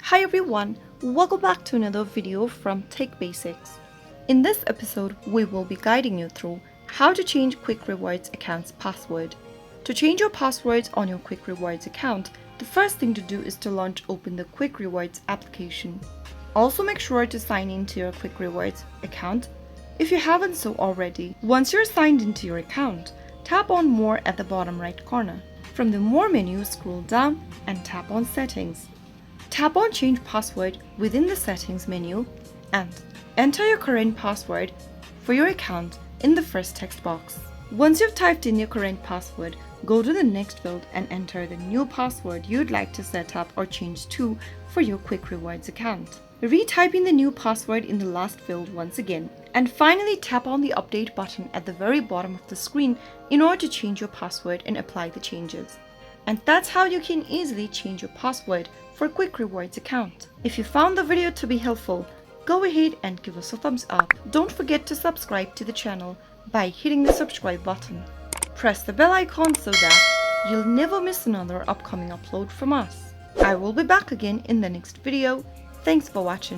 Hi everyone, welcome back to another video from Tech Basics. In this episode, we will be guiding you through how to change Kwik Rewards account's password. To change your passwords on your Kwik Rewards account, the first thing to do is to open the Kwik Rewards application. Also make sure to sign into your Kwik Rewards account if you haven't so already. Once you're signed into your account, tap on More at the bottom right corner. From the More menu, scroll down and tap on Settings. Tap on Change Password within the Settings menu and enter your current password for your account in the first text box. Once you've typed in your current password, go to the next field and enter the new password you'd like to set up or change to for your Kwik Rewards account. Retype in the new password in the last field once again, and finally tap on the Update button at the very bottom of the screen in order to change your password and apply the changes. And that's how you can easily change your password for a Kwik Rewards account. If you found the video to be helpful, go ahead and give us a thumbs up. Don't forget to subscribe to the channel by hitting the subscribe button. Press the bell icon so that you'll never miss another upcoming upload from us. I will be back again in the next video. Thanks for watching.